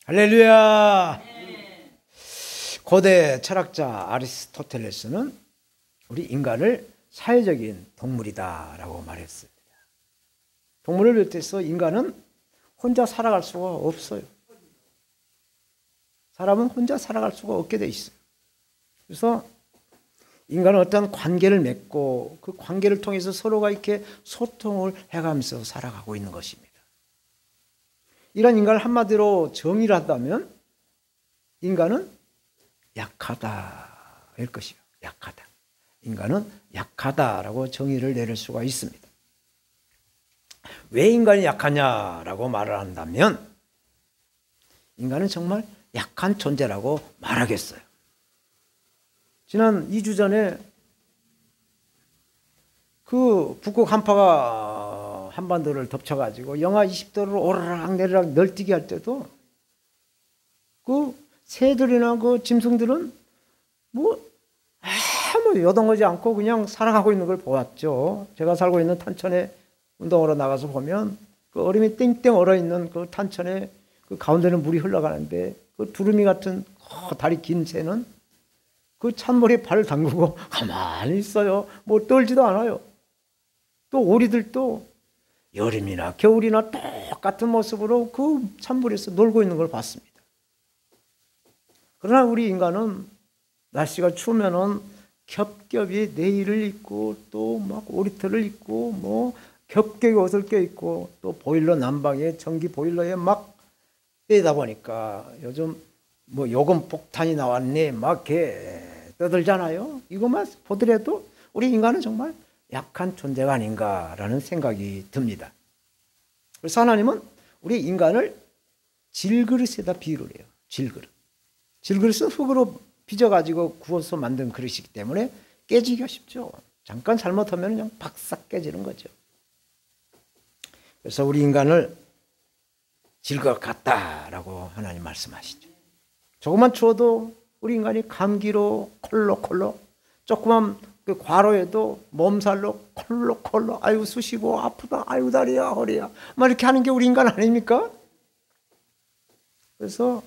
할렐루야. 고대 철학자 아리스토텔레스는 우리 인간을 사회적인 동물이다라고 말했습니다. 동물을 비롯해서 인간은 혼자 살아갈 수가 없어요. 사람은 혼자 살아갈 수가 없게 돼 있어요. 그래서 인간은 어떤 관계를 맺고 그 관계를 통해서 서로가 이렇게 소통을 해가면서 살아가고 있는 것입니다. 이런 인간을 한마디로 정의를 한다면 인간은 약하다일 것이요. 약하다. 인간은 약하다라고 정의를 내릴 수가 있습니다. 왜 인간이 약하냐라고 말을 한다면 인간은 정말 약한 존재라고 말하겠어요. 지난 2주 전에 그 북극 한파가 한반도를 덮쳐가지고 영하 20도로 오르락 내리락 널뛰기 할 때도 그 새들이나 그 짐승들은 아무 요동하지 않고 그냥 살아가고 있는 걸 보았죠. 제가 살고 있는 탄천에 운동하러 나가서 보면 그 얼음이 땡땡 얼어있는 그 탄천에 그 가운데는 물이 흘러가는데 그 두루미 같은 다리 긴 새는 그 찬물에 발을 담그고 가만히 있어요. 뭐 떨지도 않아요. 또 오리들도 여름이나 겨울이나 똑같은 모습으로 그 찬물에서 놀고 있는 걸 봤습니다. 그러나 우리 인간은 날씨가 추우면은 겹겹이 내일을 입고 또 막 오리털을 입고 뭐 겹겹이 옷을 껴입고 또 보일러 난방에 전기 보일러에 막 빼다 보니까 요즘 뭐 요금 폭탄이 나왔네 막 이렇게 떠들잖아요. 이것만 보더라도 우리 인간은 정말 약한 존재가 아닌가라는 생각이 듭니다. 그래서 하나님은 우리 인간을 질그릇에다 비유를 해요. 질그릇. 질그릇은 흙으로 빚어가지고 구워서 만든 그릇이기 때문에 깨지기가 쉽죠. 잠깐 잘못하면 그냥 박삭 깨지는 거죠. 그래서 우리 인간을 질것 같다라고 하나님 말씀하시죠. 조금만 추워도 우리 인간이 감기로 콜록콜록, 조그만 그 과로에도 몸살로 콜록콜록, 아이고 쑤시고 아프다, 아이고 다리야 허리야, 막 이렇게 하는 게 우리 인간 아닙니까? 그래서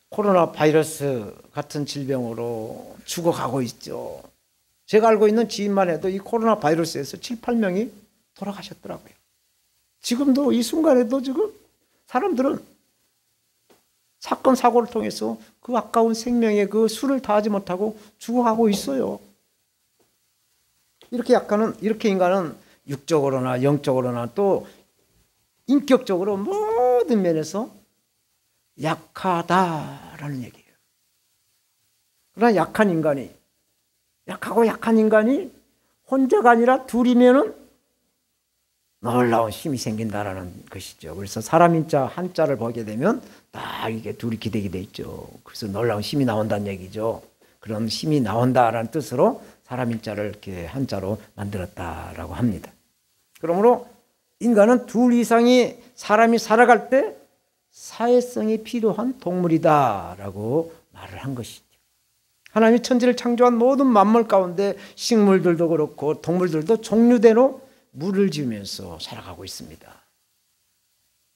코로나 바이러스 같은 질병으로 죽어가고 있죠. 제가 알고 있는 지인만 해도 이 코로나 바이러스에서 7, 8명이 돌아가셨더라고요. 지금도 이 순간에도 지금 사람들은 사건 사고를 통해서 그 아까운 생명의 그 수를 다하지 못하고 죽어가고 있어요. 이렇게 인간은 육적으로나 영적으로나 또 인격적으로 모든 면에서 약하다라는 얘기예요. 그러나 약한 인간이, 약하고 약한 인간이 혼자가 아니라 둘이면은 놀라운 힘이 생긴다라는 것이죠. 그래서 사람인자 한자를 보게 되면 딱 이게 둘이 기대게 돼 있죠. 그래서 놀라운 힘이 나온다는 얘기죠. 그런 힘이 나온다라는 뜻으로 사람인자를 이렇게 한자로 만들었다라고 합니다. 그러므로 인간은 둘 이상의 사람이 살아갈 때 사회성이 필요한 동물이다라고 말을 한 것이죠. 하나님이 천지를 창조한 모든 만물 가운데 식물들도 그렇고 동물들도 종류대로 물을 지으면서 살아가고 있습니다.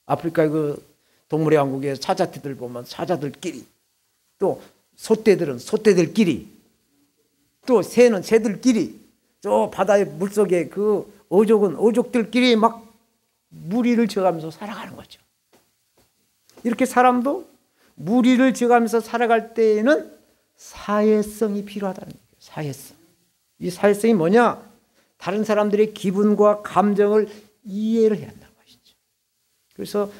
아프리카의 그 동물의 왕국의 사자떼들 보면 사자들끼리, 또 소떼들은 소떼들끼리, 또 새는 새들끼리, 저 바다의 물속에 그 어족은 어족들끼리 막 무리를 지어가면서 살아가는 거죠. 이렇게 사람도 무리를 지어가면서 살아갈 때에는 사회성이 필요하다는 거예요. 사회성. 이 사회성이 뭐냐? 다른 사람들의 기분과 감정을 이해를 해야 한다는 것이죠. 그래서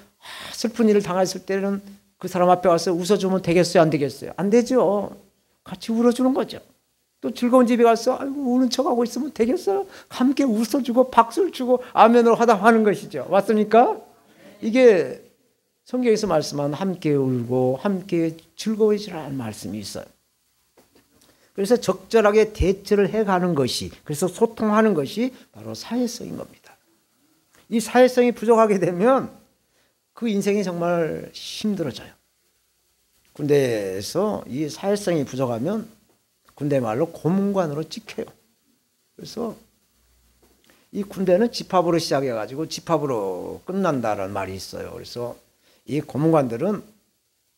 슬픈 일을 당했을 때는 그 사람 앞에 와서 웃어주면 되겠어요? 안 되겠어요? 안 되죠. 같이 울어주는 거죠. 또 즐거운 집에 가서 아이고 우는 척하고 있으면 되겠어요? 함께 웃어주고 박수를 주고 아멘으로 화답하는 것이죠. 맞습니까? 이게 성경에서 말씀한 함께 울고 함께 즐거워지라는 말씀이 있어요. 그래서 적절하게 대처를 해가는 것이, 그래서 소통하는 것이 바로 사회성인 겁니다. 이 사회성이 부족하게 되면 그 인생이 정말 힘들어져요. 군대에서 이 사회성이 부족하면 군대 말로 고문관으로 찍혀요. 그래서 이 군대는 집합으로 시작해가지고 집합으로 끝난다는 말이 있어요. 그래서 이 고문관들은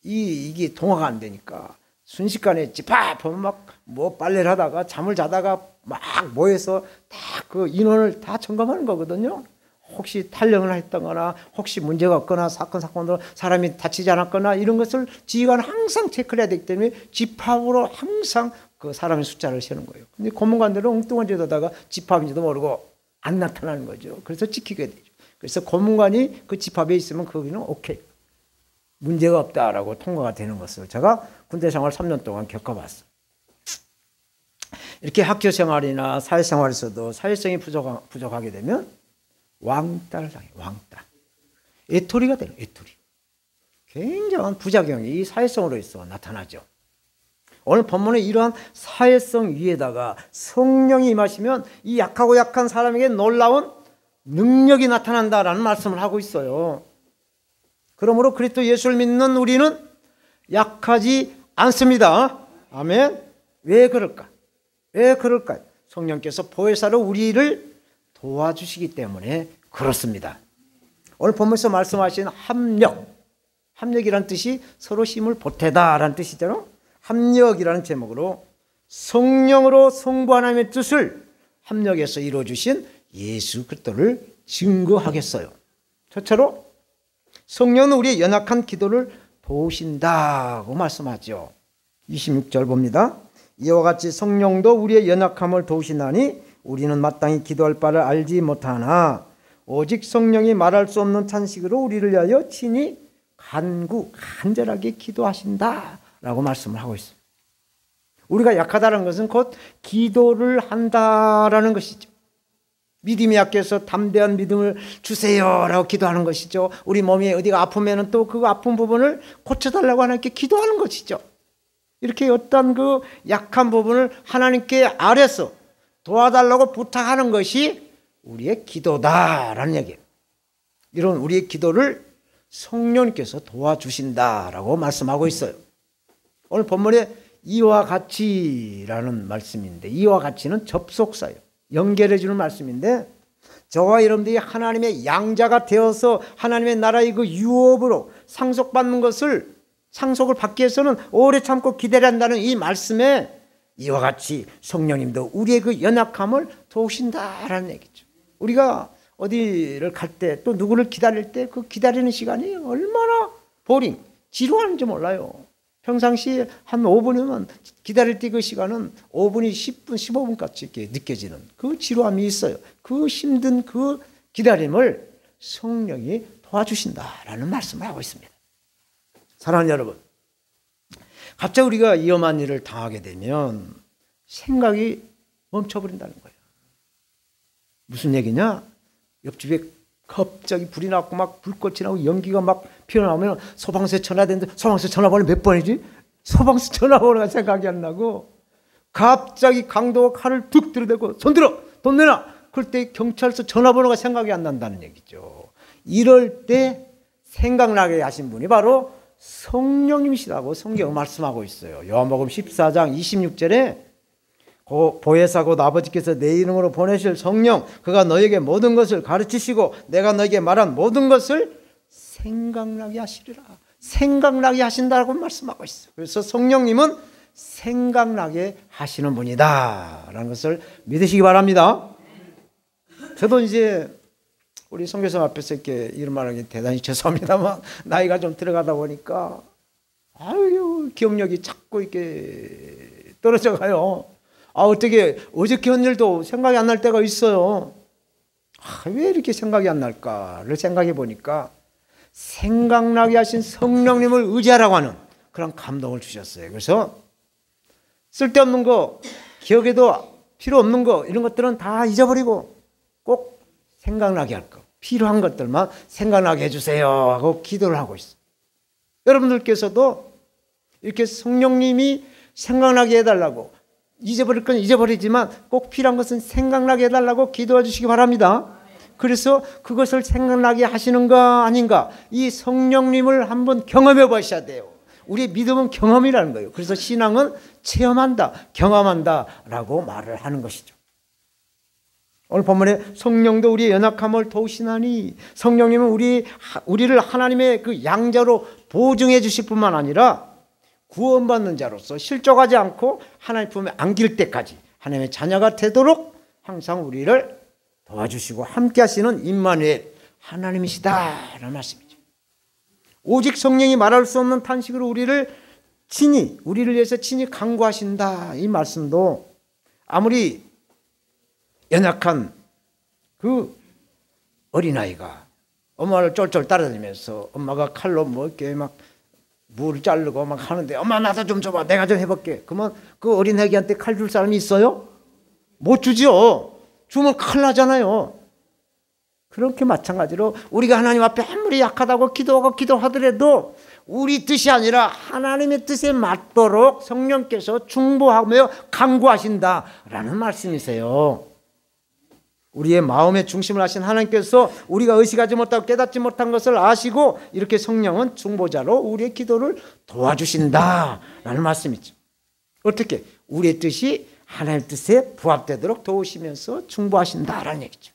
이게 동화가 안 되니까 순식간에 집합하면 막 뭐 빨래를 하다가 잠을 자다가 막 모여서 다 그 인원을 다 점검하는 거거든요. 혹시 탈영을 했다거나 혹시 문제가 없거나 사건으로 사람이 다치지 않았거나 이런 것을 지휘관은 항상 체크를 해야 되기 때문에 집합으로 항상 그 사람의 숫자를 세는 거예요. 근데 고문관들은 엉뚱한 짓 하다가 집합인지도 모르고 안 나타나는 거죠. 그래서 지키게 되죠. 그래서 고문관이 그 집합에 있으면 거기는 오케이, 문제가 없다라고 통과가 되는 것을 제가 군대 생활 3년 동안 겪어봤어요. 이렇게 학교 생활이나 사회생활에서도 사회성이 부족하게 되면 왕따를 당해요. 왕따. 애토리가 돼요. 애토리. 굉장한 부작용이 이 사회성으로 있어 나타나죠. 오늘 본문에 이러한 사회성 위에다가 성령이 임하시면 이 약하고 약한 사람에게 놀라운 능력이 나타난다라는 말씀을 하고 있어요. 그러므로 그리스도 예수를 믿는 우리는 약하지 않습니다. 아멘. 왜 그럴까? 왜 그럴까요? 성령께서 보혜사로 우리를 도와주시기 때문에 그렇습니다. 오늘 본문에서 말씀하신 합력이라는 뜻이 서로 힘을 보태다라는 뜻이잖아요. 합력이라는 제목으로 성령으로 성부 하나님의 뜻을 합력해서 이루어주신 예수 그리스도를 증거하겠어요. 첫째로 성령은 우리의 연약한 기도를 도우신다고 말씀하죠. 26절 봅니다. 이와 같이 성령도 우리의 연약함을 도우시나니 우리는 마땅히 기도할 바를 알지 못하나 오직 성령이 말할 수 없는 탄식으로 우리를 위하여 친히 간절하게 기도하신다라고 말씀을 하고 있습니다. 우리가 약하다는 것은 곧 기도를 한다라는 것이죠. 믿음이 약해서 담대한 믿음을 주세요라고 기도하는 것이죠. 우리 몸이 어디가 아프면 또 그 아픈 부분을 고쳐달라고 하나님께 기도하는 것이죠. 이렇게 어떤 그 약한 부분을 하나님께 아래서 도와달라고 부탁하는 것이 우리의 기도다라는 얘기예요. 이런 우리의 기도를 성령님께서 도와주신다라고 말씀하고 있어요. 오늘 본문에 이와 같이라는 말씀인데, 이와 같이는 접속사예요. 연결해 주는 말씀인데, 저와 여러분들이 하나님의 양자가 되어서 하나님의 나라의 그 유업으로 상속받는 것을, 상속을 받기 위해서는 오래 참고 기다려야 한다는 이 말씀에 이와 같이 성령님도 우리의 그 연약함을 도우신다라는 얘기죠. 우리가 어디를 갈 때 또 누구를 기다릴 때 그 기다리는 시간이 얼마나 지루하는지 몰라요. 평상시에 한 5분이면 기다릴 때 그 시간은 5분이 10분, 15분까지 이렇게 느껴지는 그 지루함이 있어요. 그 힘든 그 기다림을 성령이 도와주신다라는 말씀을 하고 있습니다. 사랑하는 여러분, 갑자기 우리가 위험한 일을 당하게 되면 생각이 멈춰버린다는 거예요. 무슨 얘기냐? 옆집에 갑자기 불이 났고 막 불꽃이 나고 연기가 막 피어나오면 소방서에 전화 되는데 소방서 전화번호 몇 번이지? 소방서 전화번호가 생각이 안 나고 갑자기 강도가 칼을 툭 들이대고 손 들어! 돈 내놔! 그럴 때 경찰서 전화번호가 생각이 안 난다는 얘기죠. 이럴 때 생각나게 하신 분이 바로 성령님이시라고 성경은 말씀하고 있어요. 요한복음 14장 26절에 보혜사 곧 아버지께서 내 이름으로 보내실 성령, 그가 너에게 모든 것을 가르치시고 내가 너에게 말한 모든 것을 생각나게 하시리라. 생각나게 하신다고 말씀하고 있어요. 그래서 성령님은 생각나게 하시는 분이다 라는 것을 믿으시기 바랍니다. 저도 이제 우리 선교사 앞에서 이렇게 이런 말하기 대단히 죄송합니다만 나이가 좀 들어가다 보니까 기억력이 자꾸 이렇게 떨어져 가요. 어떻게 어저께 한 일도 생각이 안 날 때가 있어요. 왜 이렇게 생각이 안 날까를 생각해 보니까 생각나게 하신 성령님을 의지하라고 하는 그런 감동을 주셨어요. 그래서 쓸데없는 거, 기억에도 필요 없는 거, 이런 것들은 다 잊어버리고 꼭 생각나게 할 거, 필요한 것들만 생각나게 해주세요 하고 기도를 하고 있어요. 여러분들께서도 이렇게 성령님이 생각나게 해달라고, 잊어버릴 건 잊어버리지만 꼭 필요한 것은 생각나게 해달라고 기도해 주시기 바랍니다. 그래서 그것을 생각나게 하시는가 아닌가, 이 성령님을 한번 경험해 보셔야 돼요. 우리의 믿음은 경험이라는 거예요. 그래서 신앙은 체험한다, 경험한다 라고 말을 하는 것이죠. 오늘 본문에 성령도 우리의 연약함을 도우시나니, 성령님은 우리를 하나님의 그 양자로 보증해 주실 뿐만 아니라 구원받는 자로서 실족하지 않고 하나님 품에 안길 때까지 하나님의 자녀가 되도록 항상 우리를 도와주시고 함께 하시는 임마누엘 하나님이시다라는 말씀이죠. 오직 성령이 말할 수 없는 탄식으로 우리를 위해서 친히 간구하신다. 이 말씀도 아무리 연약한 그 어린아이가 엄마를 쫄쫄 따라다니면서 엄마가 칼로 뭐 이렇게 막 물을 자르고 막 하는데 엄마 나도 좀 줘봐, 내가 좀 해볼게. 그러면 그 어린아이한테 칼 줄 사람이 있어요? 못 주죠. 주면 큰일 나잖아요. 그렇게 마찬가지로 우리가 하나님 앞에 아무리 약하다고 기도하더라도 우리 뜻이 아니라 하나님의 뜻에 맞도록 성령께서 중보하며 간구하신다라는 말씀이세요. 우리의 마음의 중심을 하신 하나님께서 우리가 의식하지 못하고 깨닫지 못한 것을 아시고 이렇게 성령은 중보자로 우리의 기도를 도와주신다라는 말씀이죠. 어떻게? 우리의 뜻이 하나님의 뜻에 부합되도록 도우시면서 중보하신다라는 얘기죠.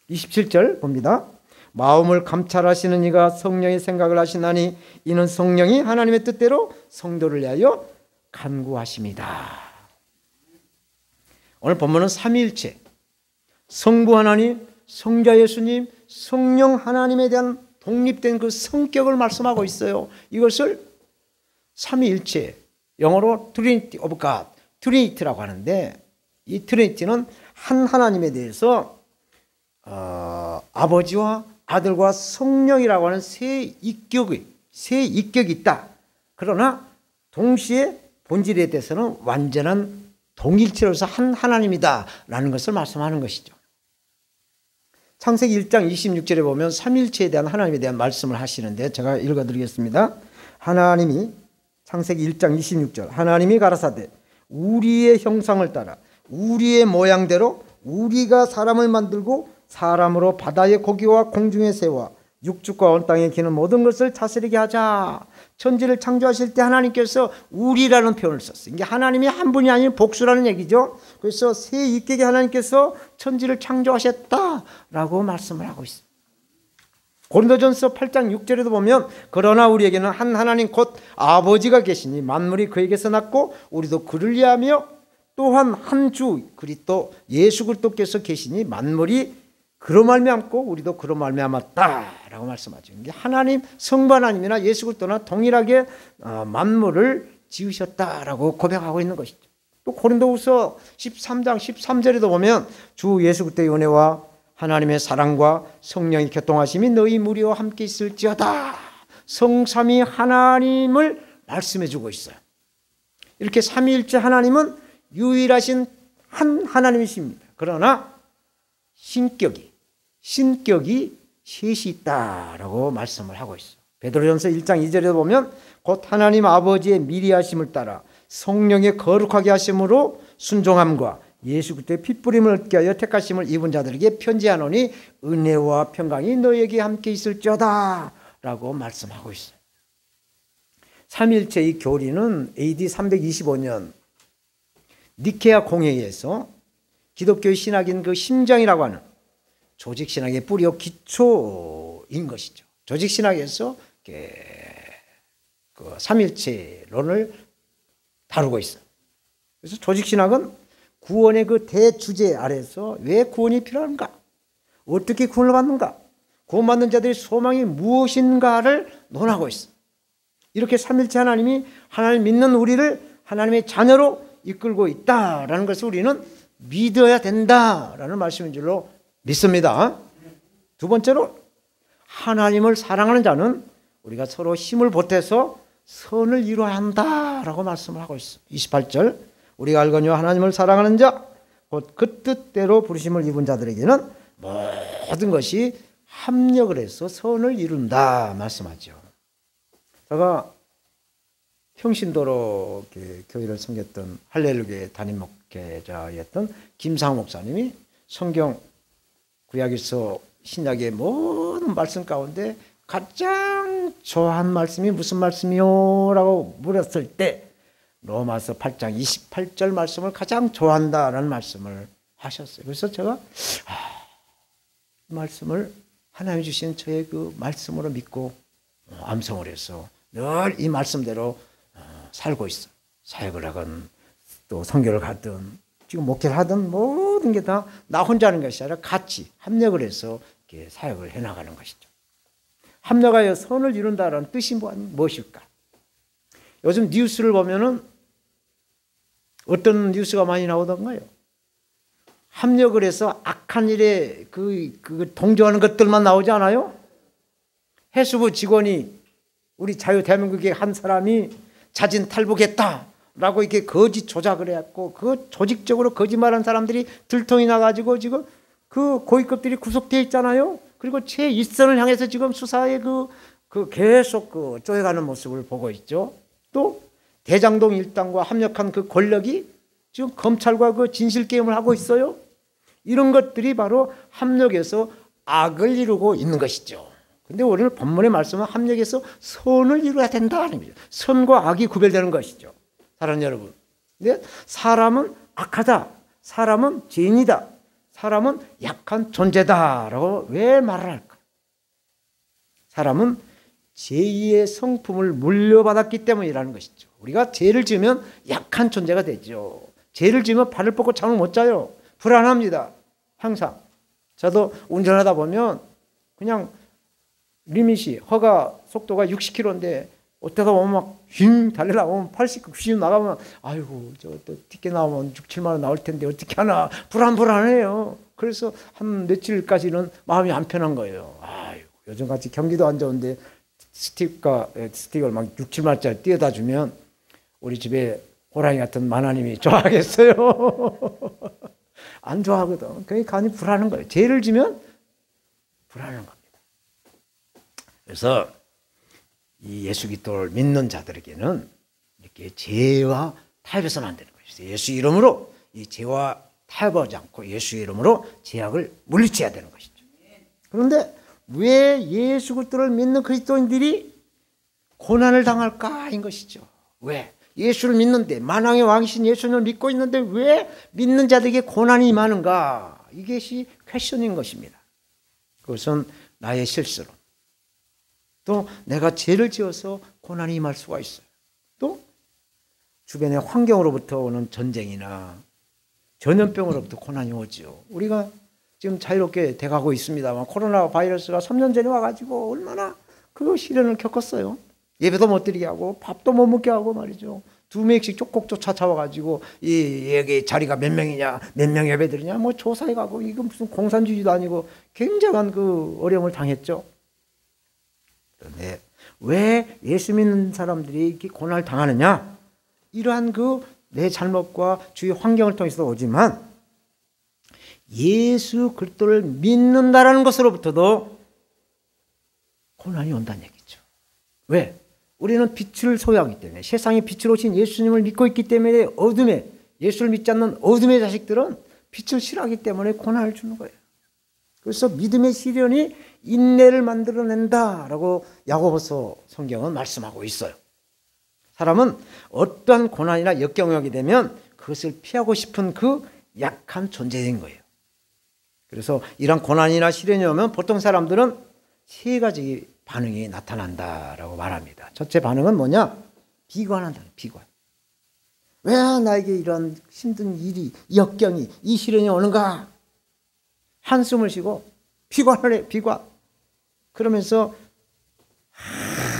27절 봅니다. 마음을 감찰하시는 이가 성령의 생각을 하시나니 이는 성령이 하나님의 뜻대로 성도를 위하여 간구하십니다. 오늘 본문은 삼위일체, 성부 하나님, 성자 예수님, 성령 하나님에 대한 독립된 그 성격을 말씀하고 있어요. 이것을 삼위일체, 영어로 Trinity of God, 트리니티라고 하는데, 이 트리니티는 한 하나님에 대해서 아버지와 아들과 성령이라고 하는 세 인격이 있다. 그러나 동시에 본질에 대해서는 완전한 동일체로서 한 하나님이다라는 것을 말씀하는 것이죠. 창세기 1장 26절에 보면 삼일체에 대한 하나님에 대한 말씀을 하시는데 제가 읽어드리겠습니다. 하나님이 창세기 1장 26절 하나님이 가라사대 우리의 형상을 따라 우리의 모양대로 우리가 사람을 만들고 사람으로 바다의 고기와 공중의 새와 육축과 온 땅에 기는 모든 것을 다스리게 하자. 천지를 창조하실 때 하나님께서 우리라는 표현을 썼어요. 이게 하나님이 한 분이 아닌 복수라는 얘기죠. 그래서 세 인격의 하나님께서 천지를 창조하셨다라고 말씀을 하고 있어요. 고린도전서 8장 6절에도 보면 그러나 우리에게는 한 하나님 곧 아버지가 계시니 만물이 그에게서 났고 우리도 그를 위하며 또한 한 주 그리스도 예수 그리스도께서 계시니 만물이 그로 말미암고 우리도 그로 말미암았다라고 말씀하죠. 이게 하나님 성부 하나님이나 예수 그리스도나 동일하게 만물을 지으셨다라고 고백하고 있는 것이죠. 또 고린도후서 13장 13절에도 보면 주 예수 그리스도의 은혜와 하나님의 사랑과 성령의 교통하심이 너희 무리와 함께 있을지어다. 성삼위 하나님을 말씀해 주고 있어요. 이렇게 삼위일체 하나님은 유일하신 한 하나님이십니다. 그러나 신격이 셋이 있다라고 말씀을 하고 있어요. 베드로전서 1장 2절에 보면 곧 하나님 아버지의 미리하심을 따라 성령의 거룩하게 하심으로 순종함과 예수 그리스도의 핏부림을 얻게 하여 택하심을 입은 자들에게 편지하노니 은혜와 평강이 너에게 함께 있을지어다 라고 말씀하고 있어요. 삼일체의 교리는 AD 325년 니케아 공회에서 기독교의 신학인 그 심장이라고 하는 조직신학의 뿌리요 기초인 것이죠. 조직신학에서 그 삼일체론을 다루고 있어요. 그래서 조직신학은 구원의 그 대주제 아래서 왜 구원이 필요한가? 어떻게 구원을 받는가? 구원받는 자들의 소망이 무엇인가를 논하고 있어요. 이렇게 삼일체 하나님이 하나님 믿는 우리를 하나님의 자녀로 이끌고 있다라는 것을 우리는 믿어야 된다라는 말씀인 줄로 믿습니다. 두 번째로 하나님을 사랑하는 자는 우리가 서로 힘을 보태서 선을 이루어야 한다라고 말씀을 하고 있어요. 28절 우리가 알거니와 하나님을 사랑하는 자 곧 그 뜻대로 부르심을 입은 자들에게는 모든 것이 합력을 해서 선을 이룬다 말씀하죠. 제가 평신도로 교회를 섬겼던 할렐루야 담임 목회자였던 김상호 목사님이 성경 구약에서 신약의 모든 말씀 가운데 가장 좋아하는 말씀이 무슨 말씀이요? 라고 물었을 때 로마서 8장 28절 말씀을 가장 좋아한다라는 말씀을 하셨어요. 그래서 제가 이 말씀을 하나님 주신 저의 그 말씀으로 믿고 암송을 해서 늘 이 말씀대로 살고 있어요. 사역을 하건 또 선교를 가든 지금 목회를 하든 모든 게 다 나 혼자 하는 것이 아니라 같이 합력을 해서 이렇게 사역을 해나가는 것이죠. 합력하여 선을 이룬다는 뜻이 무엇일까? 요즘 뉴스를 보면은 어떤 뉴스가 많이 나오던가요? 합력을 해서 악한 일에 그 동조하는 것들만 나오지 않아요? 해수부 직원이 우리 자유 대한민국의 한 사람이 자진 탈북했다라고 이렇게 거짓 조작을 해갖고 그 조직적으로 거짓말한 사람들이 들통이 나가지고 지금 그 고위급들이 구속되어 있잖아요. 그리고 제1선을 향해서 지금 수사에 계속 쪼여가는 모습을 보고 있죠. 또 대장동 일당과 합력한 그 권력이 지금 검찰과 그 진실 게임을 하고 있어요. 이런 것들이 바로 합력해서 악을 이루고 있는 것이죠. 근데 오늘 본문의 말씀은 합력해서 선을 이루어야 된다는 거죠. 선과 악이 구별되는 것이죠. 사랑하는 여러분. 근데 사람은 악하다. 사람은 죄인이다. 사람은 약한 존재다라고 왜 말을 할까? 사람은 죄의 성품을 물려받았기 때문이라는 것이죠. 우리가 죄를 지으면 약한 존재가 되죠. 죄를 지으면 발을 뻗고 잠을 못 자요. 불안합니다. 항상. 저도 운전하다 보면 그냥 리밋이 허가 속도가 60km인데 어쩌다 보면 막 휙 달려나오면 80, 90 나가면 아이고 저 또 티켓 나오면 6, 7만 원 나올 텐데 어떻게 하나 불안해요. 그래서 한 며칠까지는 마음이 안 편한 거예요. 아이고 요즘같이 경기도 안 좋은데 스틱을 막 6, 7만 원짜리 띄어다 주면 우리 집에 호랑이 같은 마나님이 좋아하겠어요. 안 좋아하거든. 그러니까 간이 불안한 거예요. 죄를 지면 불안한 겁니다. 그래서 이 예수 그리스도를 믿는 자들에게는 이렇게 죄와 타협해서는 안 되는 것이죠. 예수 이름으로 이 죄와 타협하지 않고 예수 이름으로 죄악을 물리쳐야 되는 것이죠. 그런데 왜 예수 그리스도를 믿는 그리스도인들이 고난을 당할까인 것이죠. 왜? 예수를 믿는데 만왕의 왕이신 예수님을 믿고 있는데 왜 믿는 자들에게 고난이 임하는가? 이것이 퀘션인 것입니다. 그것은 나의 실수로 또 내가 죄를 지어서 고난이 임할 수가 있어요. 또 주변의 환경으로부터 오는 전쟁이나 전염병으로부터 고난이 오죠. 우리가 지금 자유롭게 돼가고 있습니다만 코로나 바이러스가 3년 전에 와가지고 얼마나 그 시련을 겪었어요. 예배도 못 드리게 하고 밥도 못 먹게 하고 말이죠. 2명씩 쪽곡 쫓아와가지고 여기 자리가 몇 명이냐, 몇 명 예배 드리냐, 뭐 조사해 가고 이건 무슨 공산주의도 아니고 굉장한 그 어려움을 당했죠. 그런데 왜 예수 믿는 사람들이 이렇게 고난을 당하느냐? 이러한 내 잘못과 주위 환경을 통해서 오지만 예수 그리스도를 믿는다라는 것으로부터도 고난이 온다는 얘기죠. 왜? 우리는 빛을 소유하기 때문에 세상에 빛으로 오신 예수님을 믿고 있기 때문에 예수를 믿지 않는 어둠의 자식들은 빛을 싫어하기 때문에 고난을 주는 거예요. 그래서 믿음의 시련이 인내를 만들어낸다라고 야고보서 성경은 말씀하고 있어요. 사람은 어떠한 고난이나 역경이 되면 그것을 피하고 싶은 그 약한 존재인 거예요. 그래서 이런 고난이나 시련이 오면 보통 사람들은 세 가지 반응이 나타난다라고 말합니다. 첫째 반응은 뭐냐? 비관한다. 비관. 왜 나에게 이런 힘든 일이, 역경이, 이 시련이 오는가? 한숨을 쉬고 비관을 해. 비관. 그러면서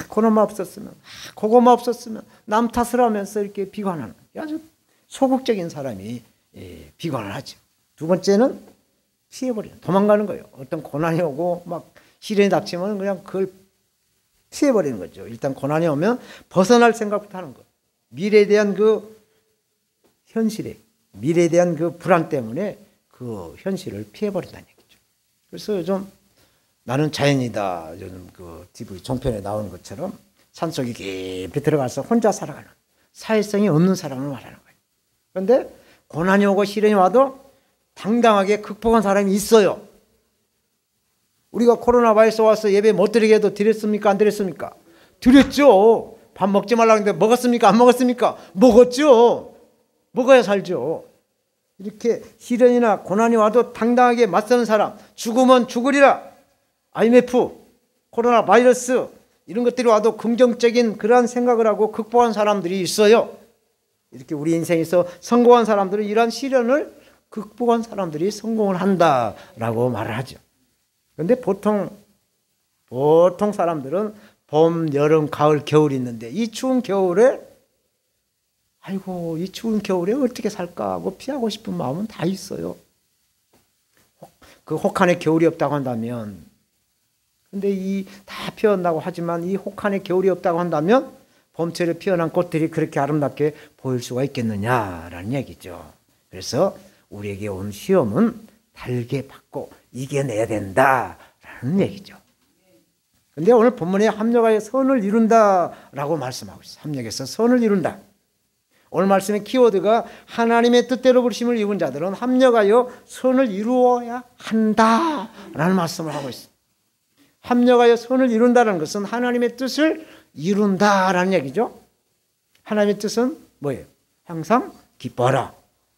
그놈만 없었으면, 그거만 없었으면 남 탓을 하면서 이렇게 비관하는 아주 소극적인 사람이 비관을 하죠. 두 번째는 피해버리는, 도망가는 거예요. 어떤 고난이 오고 막 시련이 닥치면 그냥 그걸 피해버리는 거죠. 일단 고난이 오면 벗어날 생각부터 하는 거예요. 미래에 대한 미래에 대한 불안 때문에 그 현실을 피해버린다는 얘기죠. 그래서 요즘 나는 자연이다. 요즘 TV 종편에 나오는 것처럼 산속에 깊이 들어가서 혼자 살아가는 사회성이 없는 사람을 말하는 거예요. 그런데 고난이 오고 시련이 와도 당당하게 극복한 사람이 있어요. 우리가 코로나 바이러스 와서 예배 못 드리게 해도 드렸습니까? 안 드렸습니까? 드렸죠. 밥 먹지 말라고 했는데 먹었습니까? 안 먹었습니까? 먹었죠. 먹어야 살죠. 이렇게 시련이나 고난이 와도 당당하게 맞서는 사람, 죽으면 죽으리라, IMF, 코로나 바이러스 이런 것들이 와도 긍정적인 그러한 생각을 하고 극복한 사람들이 있어요. 이렇게 우리 인생에서 성공한 사람들은 이러한 시련을 극복한 사람들이 성공을 한다라고 말을 하죠. 그런데 보통 사람들은 봄, 여름, 가을, 겨울이 있는데 이 추운 겨울에 아이고 이 추운 겨울에 어떻게 살까 하고 피하고 싶은 마음은 다 있어요. 그 혹한의 겨울이 없다고 한다면, 근데 이 다 피어난다고 하지만 이 혹한의 겨울이 없다고 한다면 봄철에 피어난 꽃들이 그렇게 아름답게 보일 수가 있겠느냐라는 얘기죠. 그래서 우리에게 온 시험은 달게 받고 이겨내야 된다라는 얘기죠. 근데 오늘 본문에 합력하여 선을 이룬다라고 말씀하고 있어요. 합력해서 선을 이룬다. 오늘 말씀의 키워드가 하나님의 뜻대로 부르심을 입은 자들은 합력하여 선을 이루어야 한다라는 말씀을 하고 있어요. 합력하여 선을 이룬다는 것은 하나님의 뜻을 이룬다라는 얘기죠. 하나님의 뜻은 뭐예요? 항상 기뻐하라,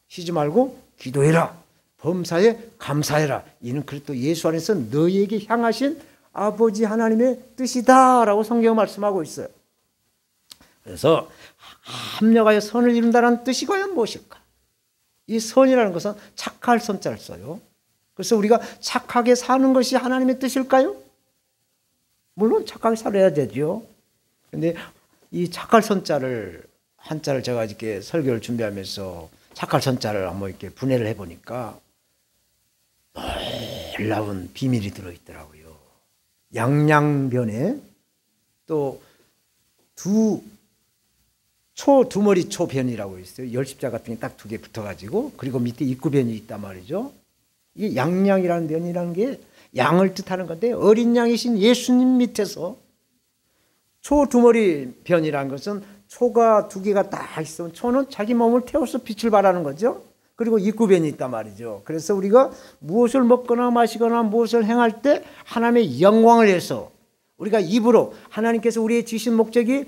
쉬지 말고 기도해라, 범사에 감사해라. 이는 그리스도 예수 안에서 너희에게 향하신 아버지 하나님의 뜻이다라고 성경 말씀하고 있어요. 그래서 합력하여 선을 이룬다는 뜻이 과연 무엇일까? 이 선이라는 것은 착할 선자를 써요. 그래서 우리가 착하게 사는 것이 하나님의 뜻일까요? 물론 착하게 살아야 되죠. 그런데 이 착할 선자를 한자를 제가 이렇게 설교를 준비하면서 착할 선자를 한번 이렇게 분해를 해보니까 놀라운 비밀이 들어있더라고요. 양양변에 또 두머리 초변이라고 있어요. 열십자 같은 게 딱 2개 붙어가지고, 그리고 밑에 입구변이 있단 말이죠. 이 양양이라는 변이라는 게 양을 뜻하는 건데, 어린 양이신 예수님 밑에서 초두머리 변이라는 것은 초가 2개가 딱 있으면 초는 자기 몸을 태워서 빛을 발하는 거죠. 그리고 입구변이 있단 말이죠. 그래서 우리가 무엇을 먹거나 마시거나 무엇을 행할 때 하나님의 영광을 위해서 우리가 입으로 하나님께서 우리의 주신 목적이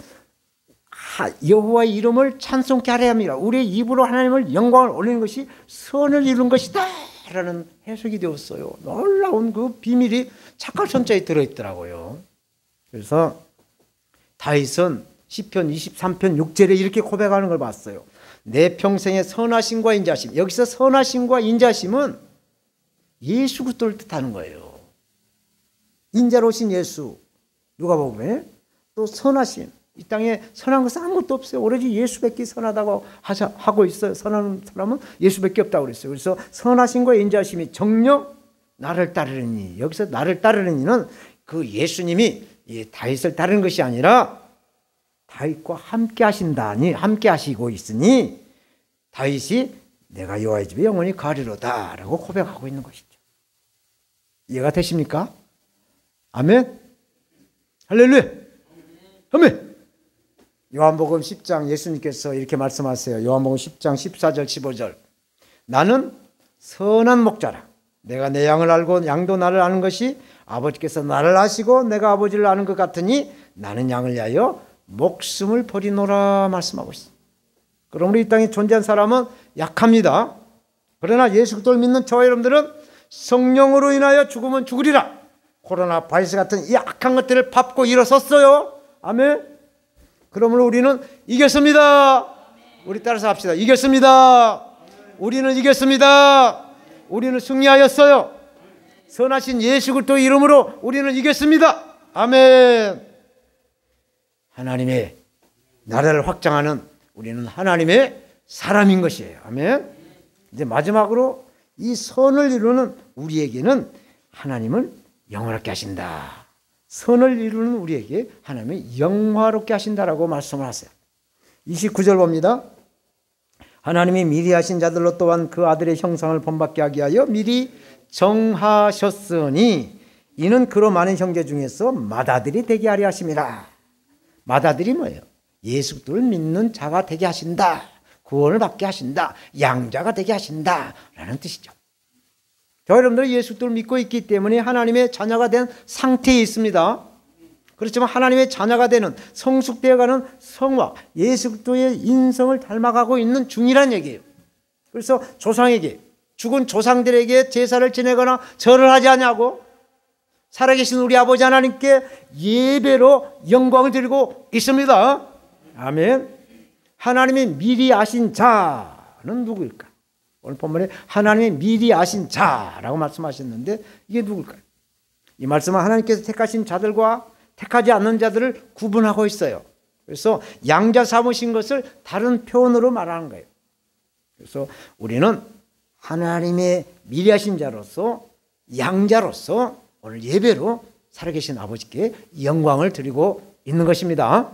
여호와의 이름을 찬송케 하려 합니다. 우리의 입으로 하나님을 영광을 올리는 것이 선을 이룬 것이다 라는 해석이 되었어요. 놀라운 그 비밀이 착할 선자에 들어있더라고요. 그래서 다윗은 시편 23편 6절에 이렇게 고백하는 걸 봤어요. 내 평생의 선하심과 인자심. 여기서 선하심과 인자심은 예수 그리스도를 뜻하는 거예요. 인자로신 예수, 누가복음에 또 선하심. 이 땅에 선한 것은 아무것도 없어요. 오로지 예수밖에 선하다고 하고 있어요. 선한 사람은 예수밖에 없다고 그랬어요. 그래서 선하심과 인자심이 정녕 나를 따르느니, 여기서 나를 따르느니는 그 예수님이 다윗을 따르는 것이 아니라 다윗과 함께 하신다니, 함께 하시고 있으니 다윗이 내가 여호와의 집에 영원히 가리로다 라고 고백하고 있는 것이죠. 이해가 되십니까? 아멘. 할렐루야. 아멘. 요한복음 10장 예수님께서 이렇게 말씀하세요. 요한복음 10장 14절 15절. 나는 선한 목자라. 내가 내 양을 알고 양도 나를 아는 것이 아버지께서 나를 아시고 내가 아버지를 아는 것 같으니 나는 양을 위하여 목숨을 버리노라 말씀하고 있습니다. 그러므로 이 땅에 존재한 사람은 약합니다. 그러나 예수 그리스도를 믿는 저와 여러분들은 성령으로 인하여 죽으면 죽으리라. 코로나 바이러스 같은 이 악한 것들을 밟고 일어섰어요. 아멘. 그러므로 우리는 이겼습니다. 우리 따라서 합시다. 이겼습니다. 우리는 이겼습니다. 우리는 승리하였어요. 선하신 예수 그리스도 이름으로 우리는 이겼습니다. 아멘. 하나님의 나라를 확장하는 우리는 하나님의 사람인 것이에요. 아멘. 이제 마지막으로 이 선을 이루는 우리에게는 하나님을 영원하게 하신다. 선을 이루는 우리에게 하나님이 영화롭게 하신다라고 말씀을 하세요. 29절 봅니다. 하나님이 미리 하신 자들로 또한 그 아들의 형상을 본받게 하게 하여 미리 정하셨으니 이는 그로 많은 형제 중에서 맏아들이 되게 하려 하심이라. 맏아들이 뭐예요? 예수 그리스도를 믿는 자가 되게 하신다. 구원을 받게 하신다. 양자가 되게 하신다 라는 뜻이죠. 저 여러분들은 예수 그리스도를 믿고 있기 때문에 하나님의 자녀가 된 상태에 있습니다. 그렇지만 하나님의 자녀가 되는 성숙되어가는 성화, 예수 그리스도의 인성을 닮아가고 있는 중이란 얘기예요. 그래서 조상에게, 죽은 조상들에게 제사를 지내거나 절을 하지 않냐고? 살아계신 우리 아버지 하나님께 예배로 영광을 드리고 있습니다. 아멘. 하나님이 미리 아신 자는 누구일까? 오늘 본문에 하나님이 미리 아신 자라고 말씀하셨는데 이게 누굴까요? 이 말씀은 하나님께서 택하신 자들과 택하지 않는 자들을 구분하고 있어요. 그래서 양자 삼으신 것을 다른 표현으로 말하는 거예요. 그래서 우리는 하나님의 미리 하신 자로서, 양자로서 오늘 예배로 살아계신 아버지께 영광을 드리고 있는 것입니다.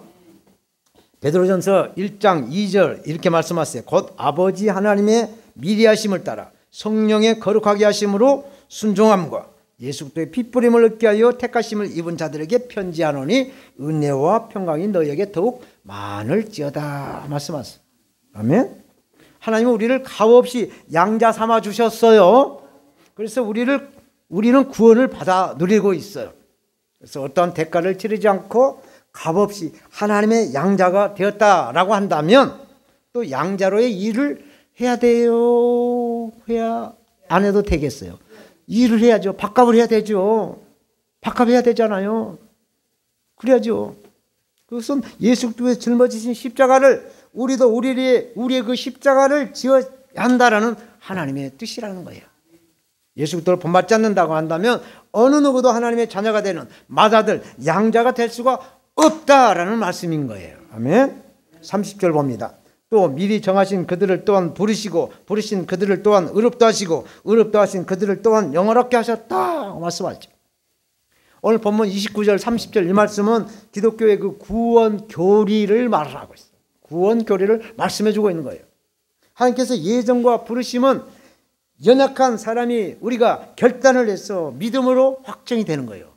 베드로전서 1장 2절 이렇게 말씀하세요. 곧 아버지 하나님의 미리 하심을 따라 성령의 거룩하게 하심으로 순종함과 예수 그리스도의 핏부림을 얻게 하여 택하심을 입은 자들에게 편지하노니 은혜와 평강이 너희에게 더욱 많을지어다 말씀하세요. 아멘. 하나님은 우리를 값없이 양자 삼아 주셨어요. 그래서 우리는 구원을 받아 누리고 있어요. 그래서 어떠한 대가를 치르지 않고 값없이 하나님의 양자가 되었다라고 한다면 또 양자로의 일을 해야 돼요? 해야 안 해도 되겠어요? 일을 해야죠. 밥값을 해야 되죠. 밥값 해야 되잖아요. 그래야죠. 그것은 예수 그리스도의 짊어지신 십자가를 우리도 우리의 그 십자가를 지어야 한다라는 하나님의 뜻이라는 거예요. 예수 그리스도를 본받지 않는다고 한다면 어느 누구도 하나님의 자녀가 되는 맏아들 양자가 될 수가 없다라는 말씀인 거예요. 아멘. 30절 봅니다. 또 미리 정하신 그들을 또한 부르시고 부르신 그들을 또한 의롭다 하시고 의롭다 하신 그들을 또한 영원하게 하셨다 말씀하죠. 오늘 본문 29절 30절 이 말씀은 기독교의 그 구원 교리를 말하고 있어요. 구원 교리를 말씀해 주고 있는 거예요. 하나님께서 예정과 부르심은 연약한 사람이 우리가 결단을 해서 믿음으로 확정이 되는 거예요.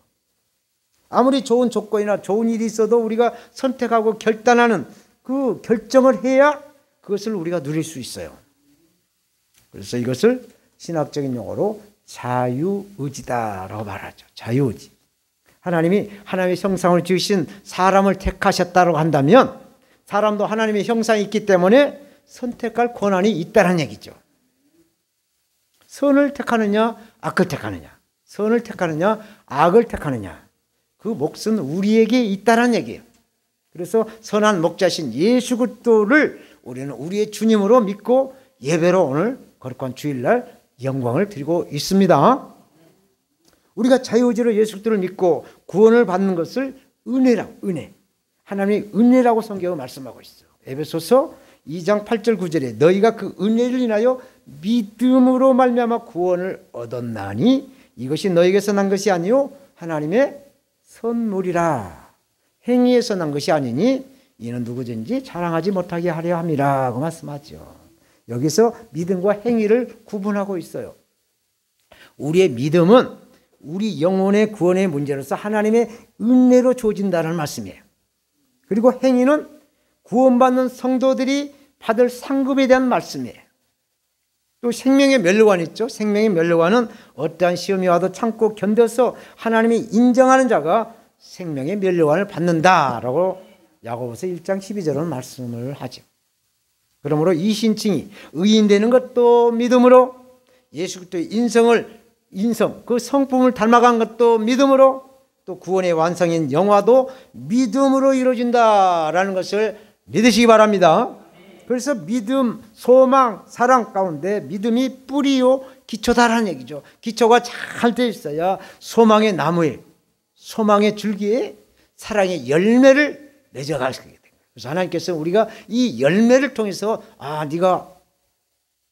아무리 좋은 조건이나 좋은 일이 있어도 우리가 선택하고 결단하는 그 결정을 해야 그것을 우리가 누릴 수 있어요. 그래서 이것을 신학적인 용어로 자유의지다라고 말하죠. 자유의지. 하나님이 하나님의 형상을 지으신 사람을 택하셨다고 한다면 사람도 하나님의 형상이 있기 때문에 선택할 권한이 있다는 얘기죠. 선을 택하느냐 악을 택하느냐, 선을 택하느냐 악을 택하느냐, 그 몫은 우리에게 있다는 얘기예요. 그래서 선한 목자신 예수 그리스도를 우리는 우리의 주님으로 믿고 예배로 오늘 거룩한 주일날 영광을 드리고 있습니다. 우리가 자유의지로 예수 그리스도를 믿고 구원을 받는 것을 은혜, 하나님의 은혜라고 성경은 말씀하고 있어요. 에베소서 2장 8절 9절에 너희가 그 은혜를 인하여 믿음으로 말미암아 구원을 얻었나니 이것이 너희에게서 난 것이 아니요 하나님의 선물이라. 행위에서 난 것이 아니니 이는 누구든지 자랑하지 못하게 하려 함이라고 말씀하죠. 여기서 믿음과 행위를 구분하고 있어요. 우리의 믿음은 우리 영혼의 구원의 문제로서 하나님의 은혜로 주어진다는 말씀이에요. 그리고 행위는 구원받는 성도들이 받을 상급에 대한 말씀이에요. 또 생명의 면류관 있죠. 생명의 면류관은 어떠한 시험이 와도 참고 견뎌서 하나님이 인정하는 자가 생명의 면류관을 받는다라고 야고보서 1장 12절은 말씀을 하죠. 그러므로 이 신칭이 의인 되는 것도 믿음으로, 예수 그리스도의 인성 그 성품을 닮아간 것도 믿음으로, 또 구원의 완성인 영화도 믿음으로 이루어진다라는 것을 믿으시기 바랍니다. 그래서 믿음, 소망, 사랑 가운데 믿음이 뿌리요 기초다라는 얘기죠. 기초가 잘 되어 있어야 소망의 나무에, 소망의 줄기에 사랑의 열매를 맺어갈 수 있게 됩니다. 그래서 하나님께서 우리가 이 열매를 통해서 네가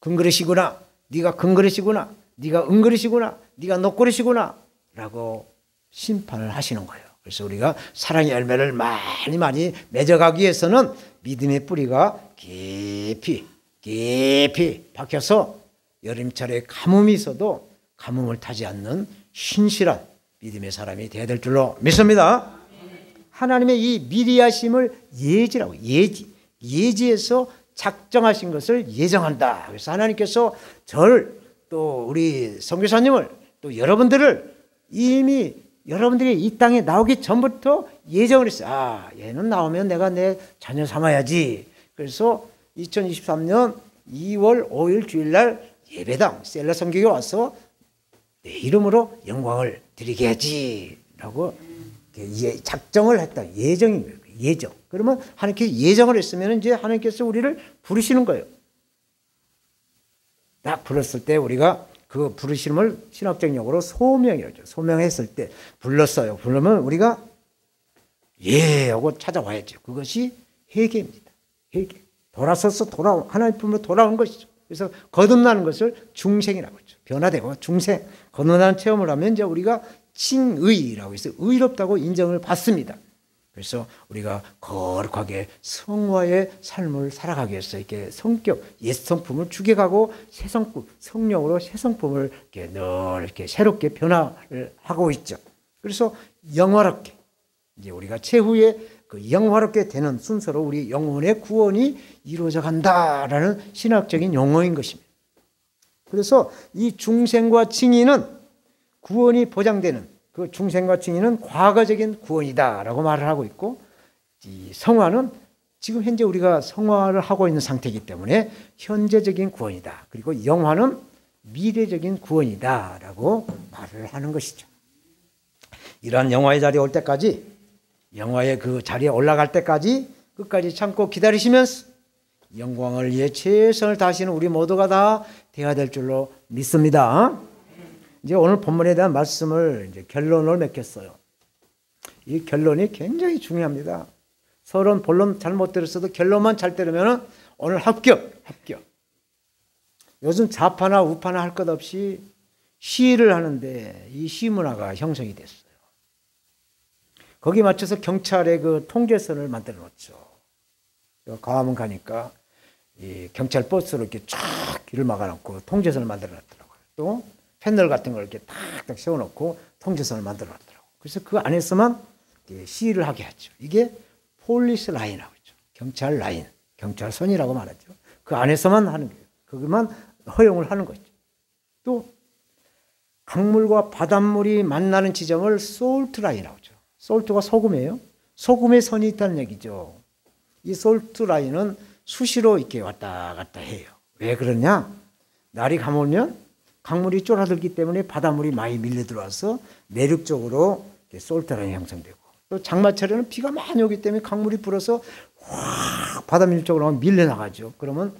금그릇이구나, 네가 금그릇이구나, 네가 은그릇이구나, 네가 녹그릇이구나 라고 심판을 하시는 거예요. 그래서 우리가 사랑의 열매를 많이 맺어가기 위해서는 믿음의 뿌리가 깊이 박혀서 여름철에 가뭄이 있어도 가뭄을 타지 않는 신실한 믿음의 사람이 되어야 될 줄로 믿습니다. 하나님의 이 미리 하심을 예지해서 작정하신 것을 예정한다. 그래서 하나님께서 저를 또 우리 선교사님을 또 여러분들을 이미 여러분들이 이 땅에 나오기 전부터 예정을 했어요. 얘는 나오면 내가 내 자녀 삼아야지. 그래서 2023년 2월 5일 주일날 예배당 셀러 성경에 와서 내 이름으로 영광을 드리게 하지라고 작정을 했다. 예정인 거예요. 예정. 그러면 하나님께서 예정을 했으면 이제 하나님께서 우리를 부르시는 거예요. 딱 불렀을 때 우리가 그 부르심을 신학적 용어로 소명이라죠. 소명했을 때 불렀어요. 부르면 우리가 예 하고 찾아와야죠. 그것이 회개입니다. 회개. 돌아서서 하나님 품으로 돌아온 것이죠. 그래서 거듭나는 것을 중생이라고 하죠. 변화되고 중생, 거듭나는 체험을 하면 이제 우리가 칭의라고 해서 의롭다고 인정을 받습니다. 그래서 우리가 거룩하게 성화의 삶을 살아가기 위해서 이렇게 성격, 옛 성품을 죽여가고 새 성품, 성령으로 새 성품을 이렇게 늘 이렇게 새롭게 변화를 하고 있죠. 그래서 영화롭게 이제 우리가 최후에 그 영화롭게 되는 순서로 우리 영혼의 구원이 이루어져 간다라는 신학적인 용어인 것입니다. 그래서 이 중생과 칭의는 구원이 보장되는 그 중생과 칭의는 과거적인 구원이다라고 말을 하고 있고, 이 성화는 지금 현재 우리가 성화를 하고 있는 상태이기 때문에 현재적인 구원이다. 그리고 영화는 미래적인 구원이다라고 말을 하는 것이죠. 이러한 영화의 자리에 올 때까지, 영화의 그 자리에 올라갈 때까지 끝까지 참고 기다리시면서 영광을 위해 최선을 다하시는 우리 모두가 다 되어야 될 줄로 믿습니다. 이제 오늘 본문에 대한 말씀을 이제 결론을 맺겠어요. 이 결론이 굉장히 중요합니다. 서론 본론 잘못 들었어도 결론만 잘 들으면 오늘 합격. 요즘 좌파나 우파나 할 것 없이 시위를 하는데 이 시위 문화가 형성이 됐어요. 거기 맞춰서 경찰의 그 통제선을 만들어 놓죠. 광화문 가니까 이 경찰 버스로 이렇게 쫙 길을 막아놓고 통제선을 만들어 놨더라고요. 또 패널 같은 걸 이렇게 탁탁 세워놓고 통제선을 만들어 놨더라고요. 그래서 그 안에서만 시위를 하게 하죠. 이게 폴리스 라인이라고 하죠. 경찰 라인, 경찰선이라고 말하죠. 그 안에서만 하는 거예요. 그것만 허용을 하는 거죠. 또 강물과 바닷물이 만나는 지점을 솔트 라인이라고 하죠. 솔트가 소금이에요. 소금의 선이 있다는 얘기죠. 이 솔트 라인은 수시로 이렇게 왔다 갔다 해요. 왜 그러냐? 날이 가물면 강물이 쫄아들기 때문에 바닷물이 많이 밀려 들어와서 내륙 쪽으로 솔트 라인이 형성되고, 또 장마철에는 비가 많이 오기 때문에 강물이 불어서 확 바닷물 쪽으로 밀려나가죠. 그러면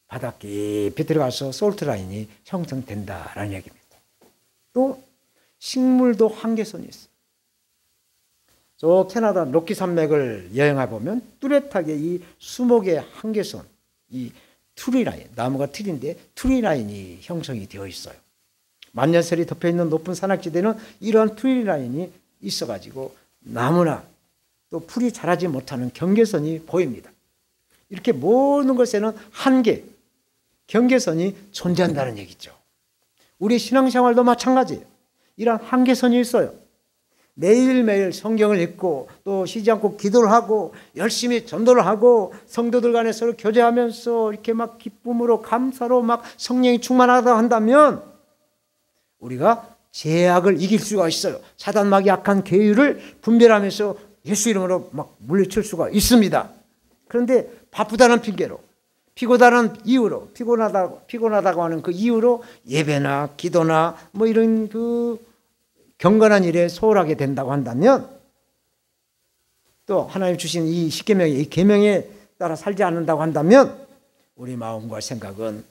바다 깊이 들어가서 솔트 라인이 형성된다라는 얘기입니다. 또 식물도 한계선이 있어요. 저 캐나다 로키 산맥을 여행해 보면 뚜렷하게 이 수목의 한계선, 이 트리라인, 나무가 틀인데 트리라인이 형성이 되어 있어요. 만년설이 덮여있는 높은 산악지대는 이러한 트리라인이 있어가지고 나무나 또 풀이 자라지 못하는 경계선이 보입니다. 이렇게 모든 것에는 한계, 경계선이 존재한다는 얘기죠. 우리 신앙생활도 마찬가지예요. 이러한 한계선이 있어요. 매일매일 성경을 읽고 또 쉬지 않고 기도를 하고 열심히 전도를 하고 성도들 간에 서로 교제하면서 이렇게 막 기쁨으로 감사로 막 성령이 충만하다 한다면 우리가 죄악을 이길 수가 있어요. 사단막이 약한 계율을 분별하면서 예수 이름으로 막 물리칠 수가 있습니다. 그런데 바쁘다는 핑계로, 피곤하다는 이유로, 피곤하다고 하는 그 이유로 예배나 기도나 뭐 이런 그 경건한 일에 소홀하게 된다고 한다면, 또 하나님 주신 이 십계명의 이 계명에 따라 살지 않는다고 한다면 우리 마음과 생각은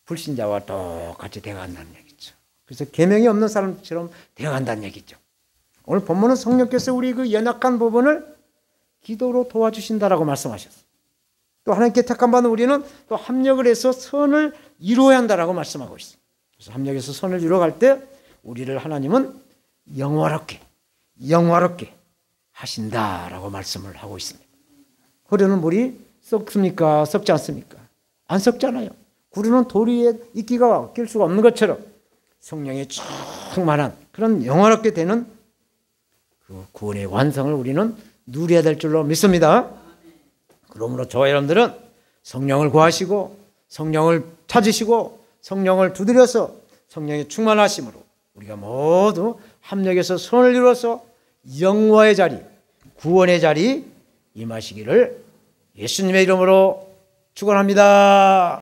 불신자와 똑같이 되어간다는 얘기죠. 그래서 계명이 없는 사람처럼 되어간다는 얘기죠. 오늘 본문은 성령께서 우리 그 연약한 부분을 기도로 도와주신다라고 말씀하셨어요. 또 하나님께 택함 받은 우리는 또 합력을 해서 선을 이루어야 한다라고 말씀하고 있어요. 그래서 합력해서 선을 이루어갈 때 우리를 하나님은 영화롭게 하신다라고 말씀을 하고 있습니다. 흐르는 물이 썩습니까? 썩지 않습니까? 안 썩잖아요. 구르는 돌 위에 이끼가 낄 수가 없는 것처럼 성령의 충만한 그런 영화롭게 되는 그 구원의 완성을 우리는 누려야 될 줄로 믿습니다. 그러므로 저와 여러분들은 성령을 구하시고 성령을 찾으시고 성령을 두드려서 성령의 충만하심으로 우리가 모두 합력해서 손을 이루어서 영화의 자리, 구원의 자리 임하시기를 예수님의 이름으로 축원합니다.